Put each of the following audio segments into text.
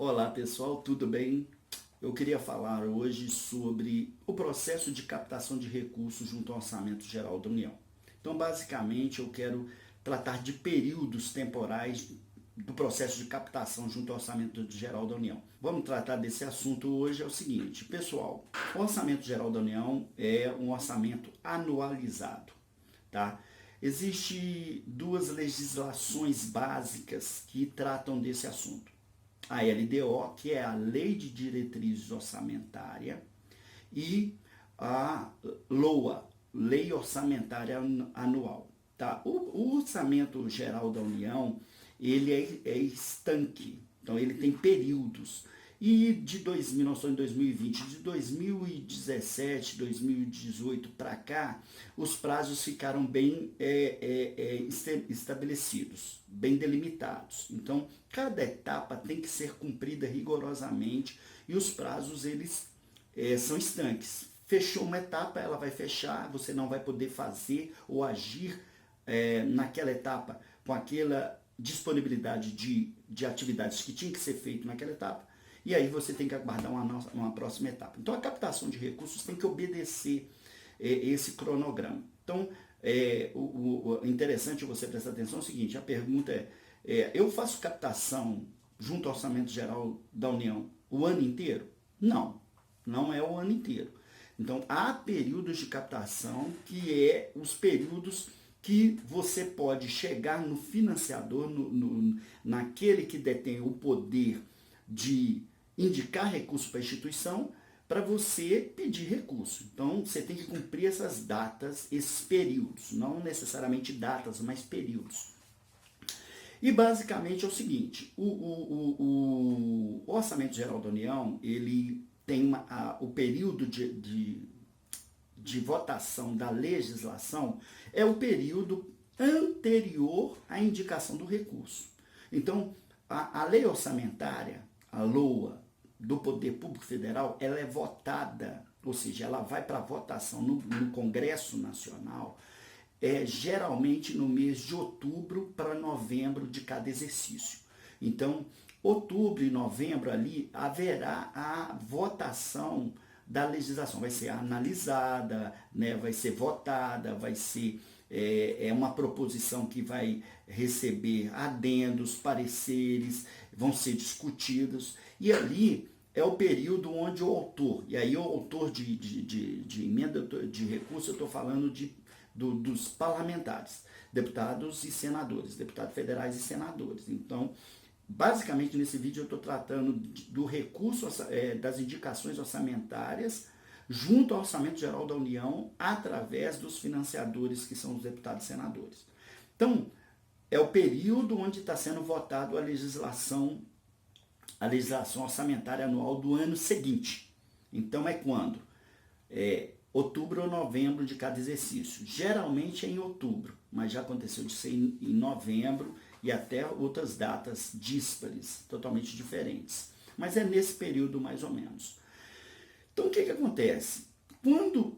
Olá pessoal, tudo bem? Eu queria falar hoje sobre o processo de captação de recursos junto ao Orçamento Geral da União. Então, basicamente, eu quero tratar de períodos temporais do processo de captação junto ao Orçamento Geral da União. Vamos tratar desse assunto hoje, é o seguinte, pessoal, o Orçamento Geral da União é um orçamento anualizado, tá? Existem duas legislações básicas que tratam desse assunto. A LDO, que é a Lei de Diretrizes Orçamentária, e a LOA, Lei Orçamentária Anual. Tá? O Orçamento Geral da União, ele é estanque, então ele tem períodos. E de 2000, nós estamos em 2020, de 2017, 2018 para cá, os prazos ficaram bem estabelecidos, bem delimitados. Então, cada etapa tem que ser cumprida rigorosamente e os prazos eles são estanques. Fechou uma etapa, ela vai fechar, você não vai poder fazer ou agir naquela etapa com aquela disponibilidade de atividades que tinha que ser feito naquela etapa. E aí você tem que aguardar uma próxima etapa. Então, a captação de recursos tem que obedecer esse cronograma. Então, o interessante você prestar atenção é o seguinte, a pergunta eu faço captação junto ao Orçamento Geral da União o ano inteiro? Não, não é o ano inteiro. Então, há períodos de captação que os períodos que você pode chegar no financiador, naquele que detém o poder de indicar recurso para a instituição, para você pedir recurso. Então, você tem que cumprir essas datas, esses períodos, não necessariamente datas, mas períodos. E basicamente é o seguinte, o Orçamento Geral da União, ele tem o período de votação da legislação, é o período anterior à indicação do recurso. Então, a lei orçamentária, a LOA, do Poder Público Federal, ela é votada, ou seja, ela vai para votação no Congresso Nacional, geralmente no mês de outubro para novembro de cada exercício. Então, outubro e novembro ali, haverá a votação da legislação, vai ser analisada, né, vai ser votada, vai ser uma proposição que vai receber adendos, pareceres, vão ser discutidos, e ali é o período onde o autor, e aí o autor de emenda de recurso, eu estou falando dos parlamentares, deputados e senadores, deputados federais e senadores. Então, basicamente nesse vídeo eu estou tratando do recurso, das indicações orçamentárias, junto ao Orçamento Geral da União, através dos financiadores, que são os deputados e senadores. Então, é o período onde está sendo votado a legislação orçamentária anual do ano seguinte. Então, é quando? Outubro ou novembro de cada exercício. Geralmente é em outubro, mas já aconteceu de ser em novembro e até outras datas díspares, totalmente diferentes. Mas é nesse período mais ou menos. Então, o que acontece? Quando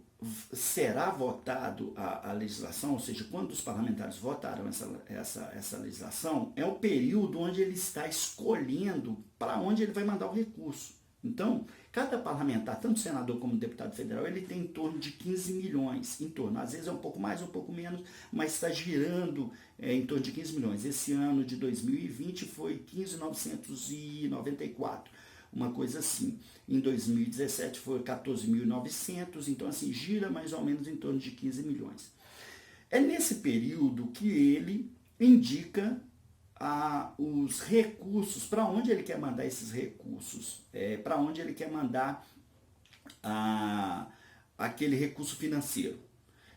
será votado a legislação, ou seja, quando os parlamentares votaram essa legislação, é o período onde ele está escolhendo para onde ele vai mandar o recurso. Então, cada parlamentar, tanto senador como deputado federal, ele tem em torno de 15 milhões, às vezes é um pouco mais, um pouco menos, mas está girando em torno de 15 milhões. Esse ano de 2020 foi 15.994. Uma coisa assim. Em 2017 foi 14.900, então assim, gira mais ou menos em torno de 15 milhões. É nesse período que ele indica os recursos, para onde ele quer mandar esses recursos, para onde ele quer mandar aquele recurso financeiro.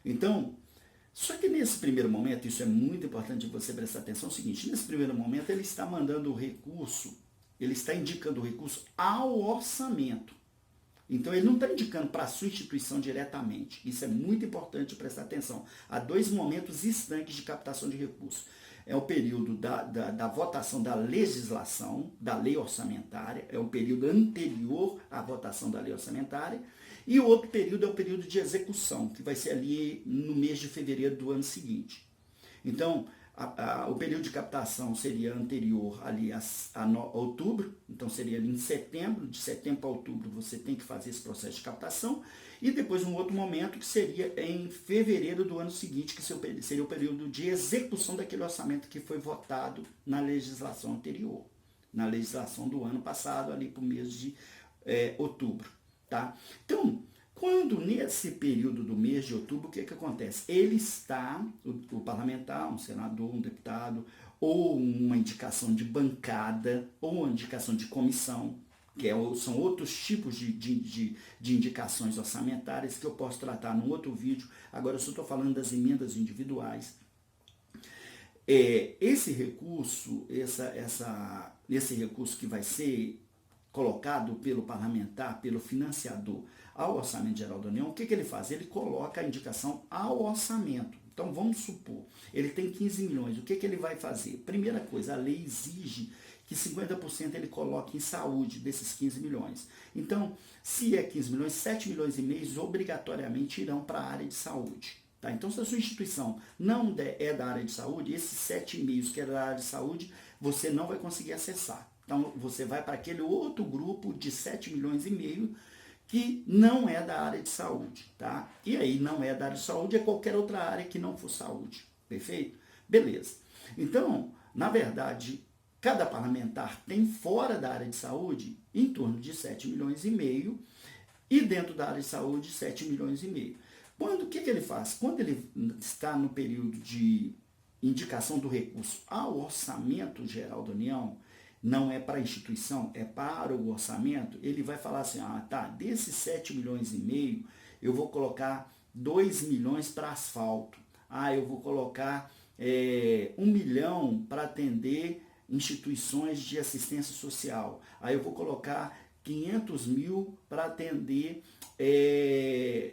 Então, só que nesse primeiro momento, isso é muito importante você prestar atenção, é o seguinte, nesse primeiro momento ele está mandando o recurso, ele está indicando o recurso ao orçamento. Então, ele não está indicando para a sua instituição diretamente. Isso é muito importante prestar atenção. Há dois momentos estanques de captação de recursos. É o período da votação da legislação, da lei orçamentária, é o período anterior à votação da lei orçamentária, e o outro período é o período de execução, que vai ser ali no mês de fevereiro do ano seguinte. Então, O período de captação seria anterior ali a outubro, então seria ali em setembro, de setembro para outubro você tem que fazer esse processo de captação, e depois um outro momento que seria em fevereiro do ano seguinte, que seria o período de execução daquele orçamento que foi votado na legislação anterior, na legislação do ano passado, ali para o mês de outubro. Tá? Então, quando nesse período do mês de outubro, o que acontece? Ele está, o parlamentar, um senador, um deputado, ou uma indicação de bancada, ou uma indicação de comissão, são outros tipos de indicações orçamentárias que eu posso tratar num outro vídeo. Agora eu só estou falando das emendas individuais. Esse recurso, esse recurso que vai ser colocado pelo parlamentar, pelo financiador, ao Orçamento Geral da União, o que ele faz? Ele coloca a indicação ao orçamento. Então, vamos supor, ele tem 15 milhões. O que ele vai fazer? Primeira coisa, a lei exige que 50% ele coloque em saúde desses 15 milhões. Então, se é 15 milhões, 7 milhões e meio obrigatoriamente irão para a área de saúde. Tá? Então, se a sua instituição não é da área de saúde, esses 7,5 que é da área de saúde, você não vai conseguir acessar. Então, você vai para aquele outro grupo de 7 milhões e meio que não é da área de saúde, tá? E aí, não é da área de saúde, é qualquer outra área que não for saúde, perfeito? Beleza. Então, na verdade, cada parlamentar tem fora da área de saúde em torno de 7 milhões e meio e dentro da área de saúde 7 milhões e meio. O que ele faz? Quando ele está no período de indicação do recurso ao Orçamento Geral da União, não é para a instituição, é para o orçamento, ele vai falar assim, desses 7 milhões e meio, eu vou colocar 2 milhões para asfalto. Eu vou colocar 1 milhão para atender instituições de assistência social. Eu vou colocar 500 mil para atender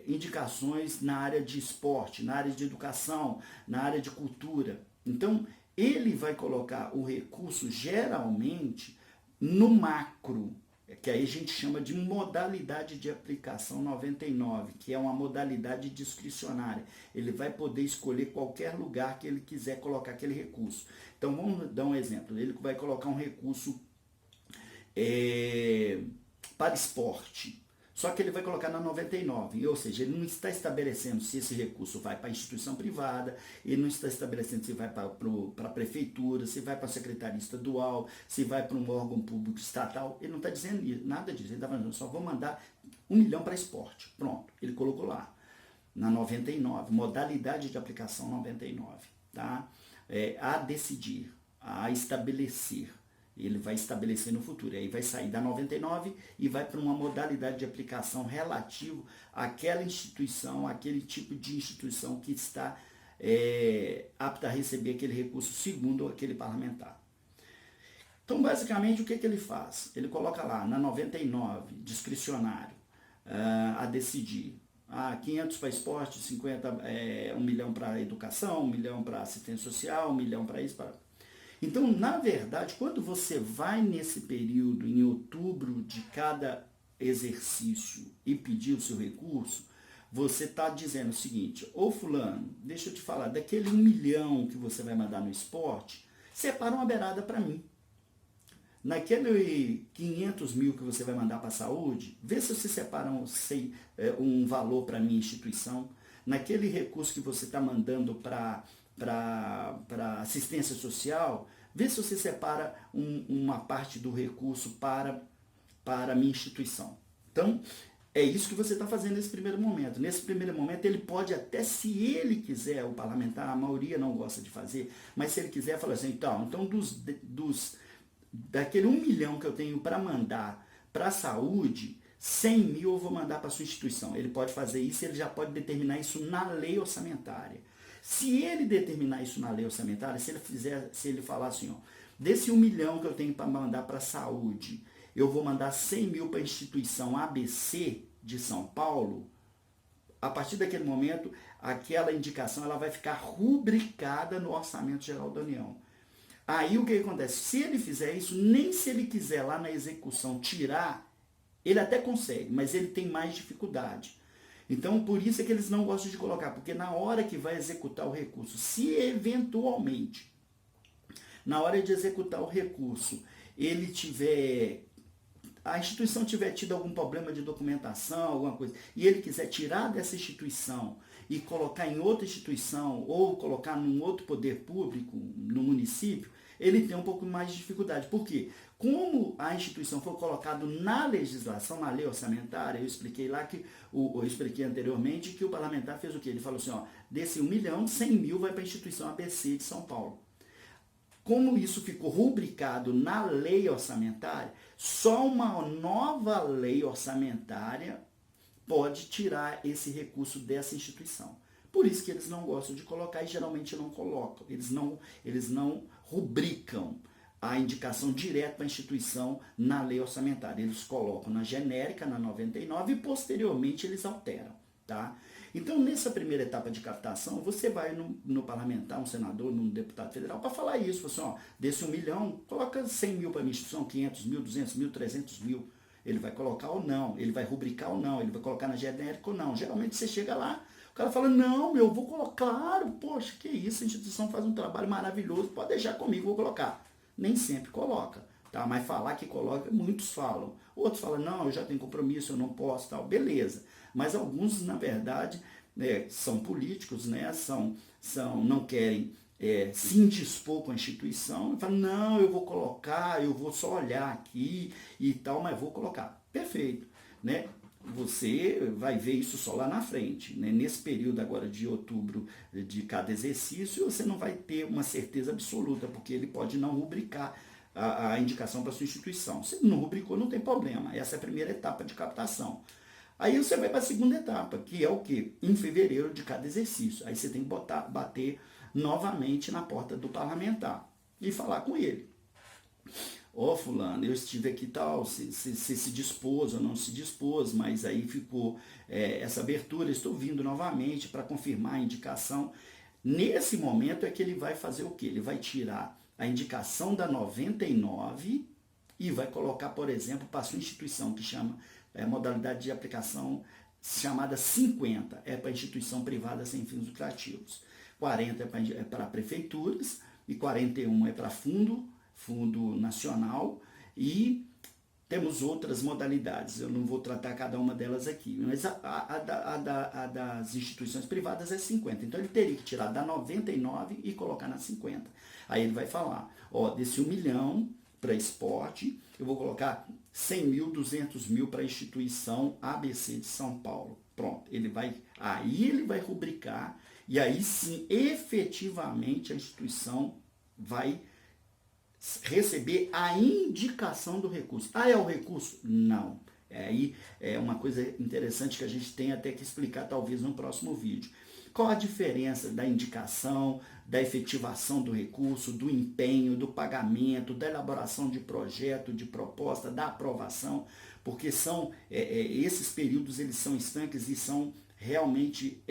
indicações na área de esporte, na área de educação, na área de cultura. Então, ele vai colocar o recurso geralmente no macro, que aí a gente chama de modalidade de aplicação 99, que é uma modalidade discricionária. Ele vai poder escolher qualquer lugar que ele quiser colocar aquele recurso. Então, vamos dar um exemplo. Ele vai colocar um recurso para esporte. Só que ele vai colocar na 99, ou seja, ele não está estabelecendo se esse recurso vai para a instituição privada, ele não está estabelecendo se vai para a prefeitura, se vai para a secretaria estadual, se vai para um órgão público estatal, ele não está dizendo nada disso, ele está falando, só vou mandar 1 milhão para esporte, pronto, ele colocou lá, na 99, modalidade de aplicação 99, tá? A decidir, a estabelecer. Ele vai estabelecer no futuro. Aí vai sair da 99 e vai para uma modalidade de aplicação relativo àquela instituição, àquele tipo de instituição que está apta a receber aquele recurso segundo aquele parlamentar. Então, basicamente, o que ele faz? Ele coloca lá na 99, discricionário, a decidir. 500 para esporte, 1 milhão para educação, 1 milhão para assistência social, 1 milhão para isso, para... Então, na verdade, quando você vai nesse período, em outubro de cada exercício e pedir o seu recurso, você está dizendo o seguinte, fulano, deixa eu te falar, daquele 1 milhão que você vai mandar no esporte, separa uma beirada para mim. Naquele 500 mil que você vai mandar para a saúde, vê se você separa um valor para a minha instituição. Naquele recurso que você está mandando para assistência social, vê se você separa uma parte do recurso para a minha instituição. Então, é isso que você está fazendo nesse primeiro momento. Nesse primeiro momento, ele pode até, se ele quiser, o parlamentar, a maioria não gosta de fazer, mas se ele quiser, fala assim, então daquele 1 milhão que eu tenho para mandar para a saúde, 100 mil eu vou mandar para a sua instituição. Ele pode fazer isso, ele já pode determinar isso na lei orçamentária. Se ele determinar isso na lei orçamentária, se ele falar assim, desse 1 milhão que eu tenho para mandar para a saúde, eu vou mandar 100 mil para a instituição ABC de São Paulo, a partir daquele momento, aquela indicação ela vai ficar rubricada no Orçamento Geral da União. Aí o que acontece? Se ele fizer isso, nem se ele quiser lá na execução tirar, ele até consegue, mas ele tem mais dificuldade. Então, por isso é que eles não gostam de colocar, porque na hora que vai executar o recurso, se eventualmente na hora de executar o recurso, a instituição tiver tido algum problema de documentação, alguma coisa, e ele quiser tirar dessa instituição e colocar em outra instituição ou colocar num outro poder público, no município, ele tem um pouco mais de dificuldade. Por quê? Como a instituição foi colocada na legislação, na lei orçamentária, eu expliquei lá que, eu expliquei anteriormente que o parlamentar fez o quê? Ele falou assim, ó, desse 1 milhão, 100 mil vai para a instituição ABC de São Paulo. Como isso ficou rubricado na lei orçamentária, só uma nova lei orçamentária pode tirar esse recurso dessa instituição. Por isso que eles não gostam de colocar e geralmente não colocam. Eles não rubricam a indicação direta para a instituição na lei orçamentária. Eles colocam na genérica, na 99, e posteriormente eles alteram. Tá? Então, nessa primeira etapa de captação, você vai no parlamentar, um senador, num deputado federal, para falar isso. Assim, ó, desse 1 milhão, coloca 100 mil para a minha instituição, 500 mil, 200 mil, 300 mil. Ele vai colocar ou não, ele vai rubricar ou não, ele vai colocar na genérica ou não. Geralmente você chega lá, o cara fala, não, eu vou colocar, claro, poxa, que isso, a instituição faz um trabalho maravilhoso, pode deixar comigo, vou colocar. Nem sempre coloca, tá? Mas falar que coloca, muitos falam. Outros falam, não, eu já tenho compromisso, eu não posso, tal, beleza. Mas alguns, na verdade, são políticos, né? Não querem se indispor com a instituição, e falam, não, eu vou colocar, eu vou só olhar aqui e tal, mas vou colocar. Perfeito, né? Você vai ver isso só lá na frente, né? Nesse período agora de outubro de cada exercício, você não vai ter uma certeza absoluta, porque ele pode não rubricar a indicação para sua instituição. Se não rubricou, não tem problema. Essa é a primeira etapa de captação. Aí você vai para a segunda etapa, que é o quê? Em fevereiro de cada exercício. Aí você tem que bater novamente na porta do parlamentar e falar com ele. Ó, fulano, eu estive aqui e tal, se dispôs ou não se dispôs, mas aí ficou essa abertura, estou vindo novamente para confirmar a indicação. Nesse momento é que ele vai fazer o quê? Ele vai tirar a indicação da 99 e vai colocar, por exemplo, para a sua instituição, que chama modalidade de aplicação chamada 50, é para instituição privada sem fins lucrativos. 40 é para prefeituras e 41 é para fundo nacional, e temos outras modalidades. Eu não vou tratar cada uma delas aqui, mas a das instituições privadas é 50. Então ele teria que tirar da 99 e colocar na 50. Aí ele vai falar, ó, desse 1 milhão para esporte, eu vou colocar 100 mil, 200 mil para a instituição ABC de São Paulo. Pronto, aí ele vai rubricar, e aí sim, efetivamente, a instituição vai receber a indicação do recurso. Ah, é o recurso? Não. Aí é uma coisa interessante que a gente tem até que explicar talvez no próximo vídeo. Qual a diferença da indicação, da efetivação do recurso, do empenho, do pagamento, da elaboração de projeto, de proposta, da aprovação? Porque esses períodos eles são estanques e são realmente,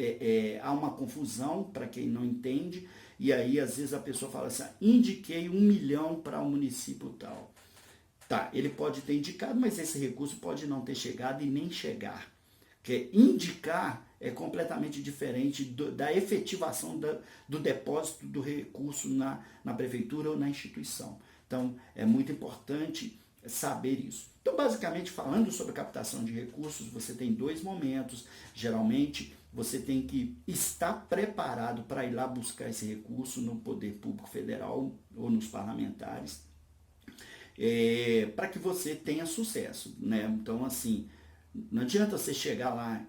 há uma confusão para quem não entende. E aí, às vezes, a pessoa fala assim, indiquei 1 milhão para o município tal. Tá, ele pode ter indicado, mas esse recurso pode não ter chegado e nem chegar. Porque indicar é completamente diferente da efetivação do depósito do recurso na prefeitura ou na instituição. Então, é muito importante saber isso. Então, basicamente, falando sobre captação de recursos, você tem 2 momentos. Geralmente, você tem que estar preparado para ir lá buscar esse recurso no Poder Público Federal ou nos parlamentares, para que você tenha sucesso, né? Então, assim, não adianta você chegar lá,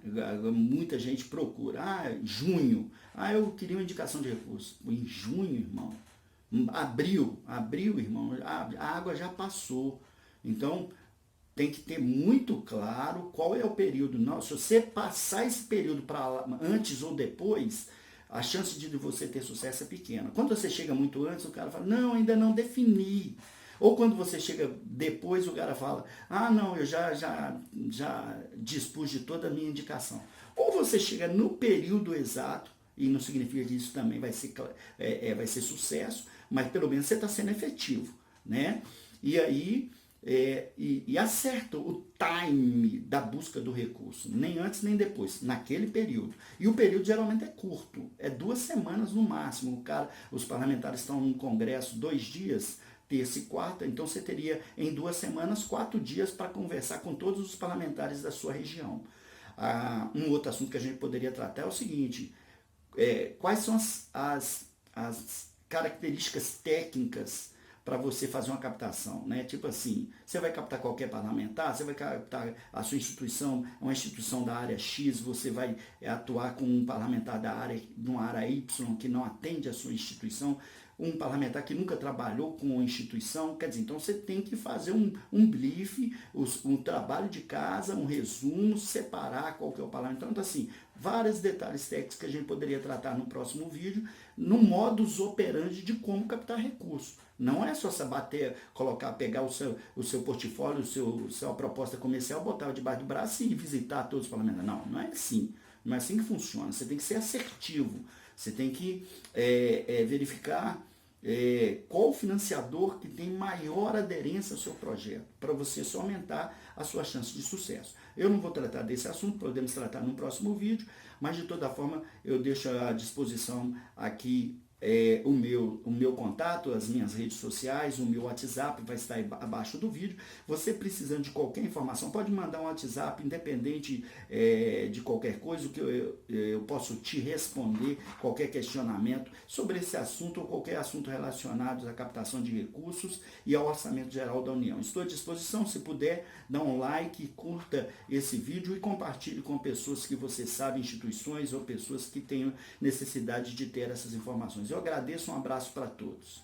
muita gente procura, junho, eu queria uma indicação de recurso. Em junho, irmão, abril, irmão, a água já passou. Então, tem que ter muito claro qual é o período. Não, se você passar esse período para antes ou depois, a chance de você ter sucesso é pequena. Quando você chega muito antes, o cara fala, não, ainda não defini. Ou quando você chega depois, o cara fala, não, eu já dispus de toda a minha indicação. Ou você chega no período exato, e não significa que isso também vai ser sucesso, mas pelo menos você está sendo efetivo, né? E aí, e acerta o time da busca do recurso, nem antes nem depois, naquele período. E o período geralmente é curto, é 2 semanas no máximo. Os parlamentares estão no Congresso 2 dias, terça e quarta, então você teria em 2 semanas 4 dias para conversar com todos os parlamentares da sua região. Um outro assunto que a gente poderia tratar é o seguinte: quais são as características técnicas para você fazer uma captação, né? Tipo assim, você vai captar qualquer parlamentar, você vai captar a sua instituição, uma instituição da área X, você vai atuar com um parlamentar de uma área Y que não atende a sua instituição, um parlamentar que nunca trabalhou com uma instituição, quer dizer, então você tem que fazer um brief, um trabalho de casa, um resumo, separar qual que é o parlamentar. Então, assim, vários detalhes técnicos que a gente poderia tratar no próximo vídeo, no modus operandi de como captar recursos. Não é só você bater, pegar o seu portfólio, sua proposta comercial, botar debaixo do braço e visitar todos os parlamentares. Não, não é assim. Não é assim que funciona. Você tem que ser assertivo. Você tem que verificar qual financiador que tem maior aderência ao seu projeto, para você só aumentar a sua chance de sucesso. Eu não vou tratar desse assunto, podemos tratar no próximo vídeo, mas de toda forma eu deixo à disposição aqui o meu contato, as minhas redes sociais, o meu WhatsApp vai estar abaixo do vídeo. Você precisando de qualquer informação, pode mandar um WhatsApp, independente de qualquer coisa, que eu posso te responder qualquer questionamento sobre esse assunto ou qualquer assunto relacionado à captação de recursos e ao orçamento geral da União. Estou à disposição, se puder, dá um like, curta esse vídeo e compartilhe com pessoas que você sabe, instituições ou pessoas que tenham necessidade de ter essas informações. Eu agradeço, um abraço para todos.